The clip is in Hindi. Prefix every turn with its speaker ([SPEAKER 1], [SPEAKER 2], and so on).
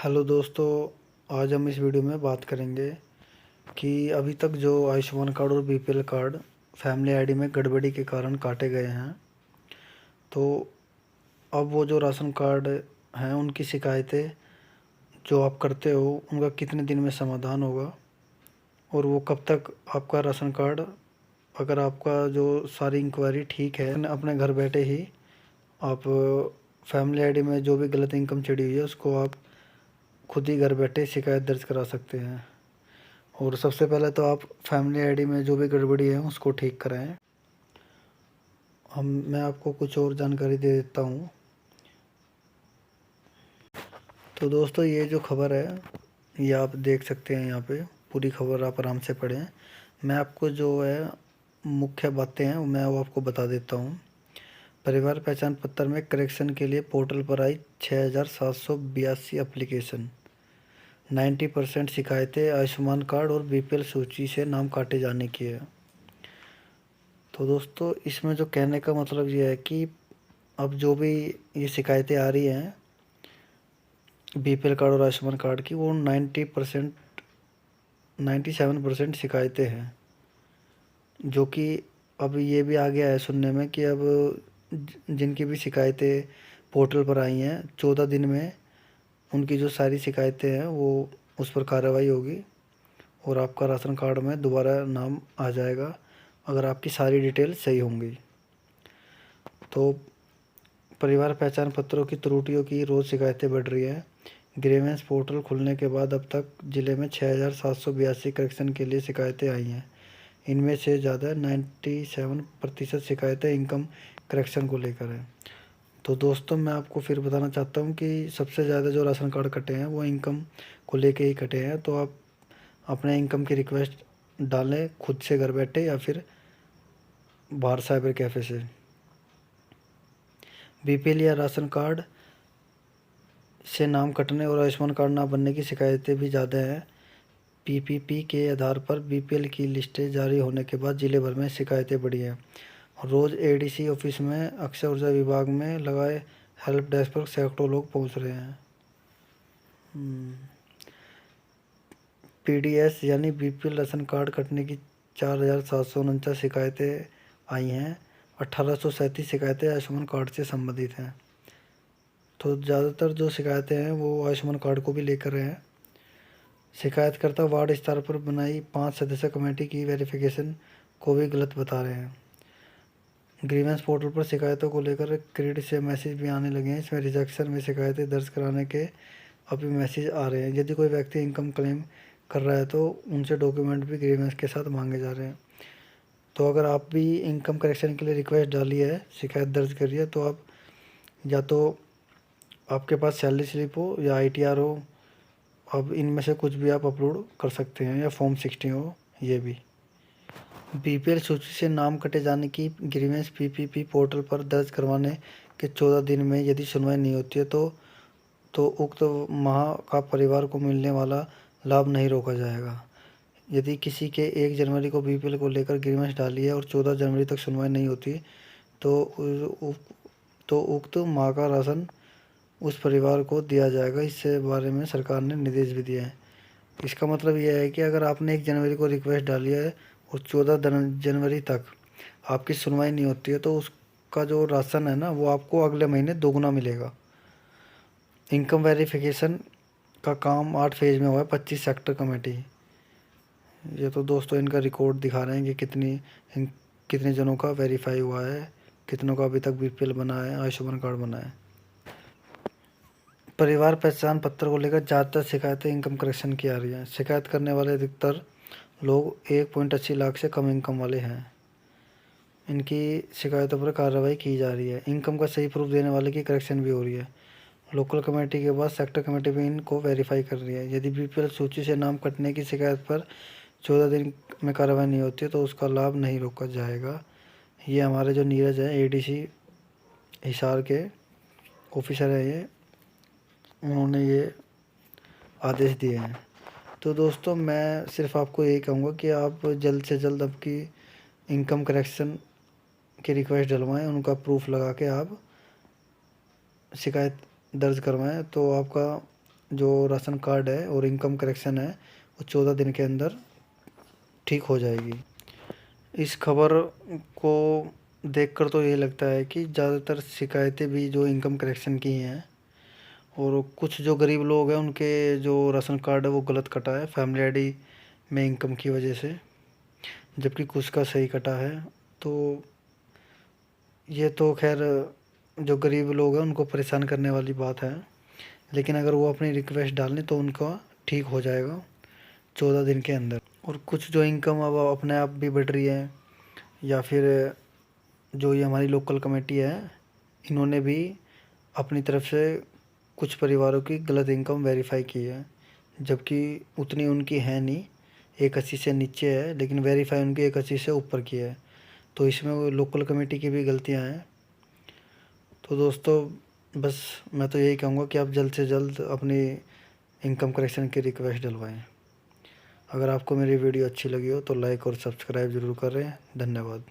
[SPEAKER 1] हेलो दोस्तों, आज हम इस वीडियो में बात करेंगे कि अभी तक जो आयुष्मान कार्ड और बीपीएल कार्ड फैमिली आईडी में गड़बड़ी के कारण काटे गए हैं, तो अब वो जो राशन कार्ड हैं उनकी शिकायतें जो आप करते हो उनका कितने दिन में समाधान होगा और वो कब तक आपका राशन कार्ड, अगर आपका जो सारी इंक्वायरी ठीक है, अपने घर बैठे ही आप फैमिली आईडी में जो भी गलत इनकम चढ़ी हुई है उसको आप खुद ही घर बैठे शिकायत दर्ज करा सकते हैं। और सबसे पहले तो आप फैमिली आईडी में जो भी गड़बड़ी है उसको ठीक कराएं। मैं आपको कुछ और जानकारी दे देता हूँ। तो दोस्तों, ये जो खबर है ये आप देख सकते हैं, यहाँ पे पूरी खबर आप आराम से पढ़ें। मैं आपको जो है मुख्य बातें हैं मैं वो आपको बता देता हूँ। परिवार पहचान पत्र में करेक्शन के लिए पोर्टल पर आई 6782 एप्लीकेशन। 90% शिकायतें आयुष्मान कार्ड और बीपीएल सूची से नाम काटे जाने की है। तो दोस्तों, इसमें जो कहने का मतलब ये है कि अब जो भी ये शिकायतें आ रही हैं बीपीएल कार्ड और आयुष्मान कार्ड की, वो 90% 97% शिकायतें हैं, जो कि अब ये भी आ गया है सुनने में कि अब जिनकी भी शिकायतें पोर्टल पर आई हैं 14 दिन में उनकी जो सारी शिकायतें हैं वो उस पर कार्रवाई होगी और आपका राशन कार्ड में दोबारा नाम आ जाएगा अगर आपकी सारी डिटेल सही होंगी। तो परिवार पहचान पत्रों की त्रुटियों की रोज़ शिकायतें बढ़ रही हैं। ग्रीवेंस पोर्टल खुलने के बाद अब तक जिले में 6782 करेक्शन के लिए शिकायतें आई हैं। इनमें से ज़्यादा 97% शिकायतें इनकम करेक्शन को लेकर हैं। तो दोस्तों, मैं आपको फिर बताना चाहता हूँ कि सबसे ज़्यादा जो राशन कार्ड कटे हैं वो इनकम को लेके ही कटे हैं। तो आप अपने इनकम की रिक्वेस्ट डालें खुद से घर बैठे या फिर बाहर साइबर कैफ़े से। बीपीएल या राशन कार्ड से नाम कटने और आयुष्मान कार्ड ना बनने की शिकायतें भी ज़्यादा हैं। पीपीपी के आधार पर बीपीएल की लिस्टें जारी होने के बाद जिले भर में शिकायतें बढ़ी हैं। रोज़ एडीसी ऑफिस में अक्षय ऊर्जा विभाग में लगाए हेल्प डेस्क पर सैकड़ों लोग पहुंच रहे हैं। पीडीएस यानी बीपीएल राशन कार्ड कटने की 4749 शिकायतें आई हैं। 1837 शिकायतें आयुष्मान कार्ड से संबंधित हैं। तो ज़्यादातर जो शिकायतें हैं वो आयुष्मान कार्ड को भी लेकर हैं। शिकायतकर्ता वार्ड स्तर पर बनाई 5 सदस्य कमेटी की वेरिफिकेशन को भी गलत बता रहे हैं। ग्रीवेंस पोर्टल पर शिकायतों को लेकर क्रेड से मैसेज भी आने लगे हैं। इसमें रिजेक्शन में शिकायतें दर्ज कराने के अभी मैसेज आ रहे हैं। यदि कोई व्यक्ति इनकम क्लेम कर रहा है तो उनसे डॉक्यूमेंट भी ग्रीवेंस के साथ मांगे जा रहे हैं। तो अगर आप भी इनकम करेक्शन के लिए रिक्वेस्ट डाली है, शिकायत दर्ज करी है, तो आप या तो आपके पास सैलरी स्लिप हो या आईटीआर हो, अब इनमें से कुछ भी आप अपलोड कर सकते हैं, या फॉर्म 60 हो ये भी। बीपीएल सूची से नाम कटे जाने की ग्रीवेंस पीपीपी पोर्टल पर दर्ज करवाने के 14 दिन में यदि सुनवाई नहीं होती है तो उक्त माह का परिवार को मिलने वाला लाभ नहीं रोका जाएगा। यदि किसी के 1 जनवरी को बीपीएल को लेकर ग्रीवेंस डाली है और 14 जनवरी तक सुनवाई नहीं होती तो उक्त माह का राशन उस परिवार को दिया जाएगा। इससे बारे में सरकार ने निर्देश भी दिए हैं। इसका मतलब यह है कि अगर आपने 1 जनवरी को रिक्वेस्ट डाली है और 14 जनवरी तक आपकी सुनवाई नहीं होती है तो उसका जो राशन है ना वो आपको अगले महीने दोगुना मिलेगा। इनकम वेरिफिकेशन का काम 8 फेज में हुआ है, 25 सेक्टर कमेटी। ये तो दोस्तों इनका रिकॉर्ड दिखा रहे हैं कि कितने जनों का वेरीफाई हुआ है, कितनों का अभी तक बीपीएल बना है, आयुष्मान कार्ड बना है। परिवार पहचान पत्र को लेकर ज़्यादातर शिकायतें इनकम करेक्शन की आ रही हैं। शिकायत करने वाले अधिकतर लोग 1.80 लाख से कम इनकम वाले हैं। इनकी शिकायतों पर कार्रवाई की जा रही है। इनकम का सही प्रूफ देने वाले की करेक्शन भी हो रही है। लोकल कमेटी के बाद सेक्टर कमेटी भी इनको वेरीफाई कर रही है। यदि बीपीएल सूची से नाम कटने की शिकायत पर 14 दिन में कार्रवाई नहीं होती है तो उसका लाभ नहीं रोका जाएगा। ये हमारे जो नीरज हैं एडीसी हिसार के ऑफिसर हैं, ये उन्होंने ये आदेश दिए हैं। तो दोस्तों, मैं सिर्फ आपको यही कहूँगा कि आप जल्द से जल्द आपकी इनकम करेक्शन की रिक्वेस्ट डलवाएं, उनका प्रूफ लगा के आप शिकायत दर्ज करवाएं, तो आपका जो राशन कार्ड है और इनकम करेक्शन है वो 14 दिन के अंदर ठीक हो जाएगी। इस खबर को देखकर तो ये लगता है कि ज़्यादातर शिकायतें भी जो इनकम करेक्शन की हैं, और कुछ जो गरीब लोग हैं उनके जो राशन कार्ड है वो गलत कटा है फैमिली आईडी में इनकम की वजह से, जबकि कुछ का सही कटा है। तो ये तो खैर जो गरीब लोग हैं उनको परेशान करने वाली बात है, लेकिन अगर वो अपनी रिक्वेस्ट डाल लें तो उनका ठीक हो जाएगा 14 दिन के अंदर। और कुछ जो इनकम अब अपने आप भी बढ़ रही है, या फिर जो ये हमारी लोकल कमेटी है इन्होंने भी अपनी तरफ से कुछ परिवारों की गलत इनकम वेरीफाई की है, जबकि उतनी उनकी है नहीं, 180 से नीचे है, लेकिन वेरीफाई उनकी 180 से ऊपर की है। तो इसमें वो लोकल कमेटी की भी गलतियां हैं। तो दोस्तों बस मैं तो यही कहूँगा कि आप जल्द से जल्द अपनी इनकम करेक्शन की रिक्वेस्ट डलवाएं। अगर आपको मेरी वीडियो अच्छी लगी हो तो लाइक और सब्सक्राइब ज़रूर करें। धन्यवाद।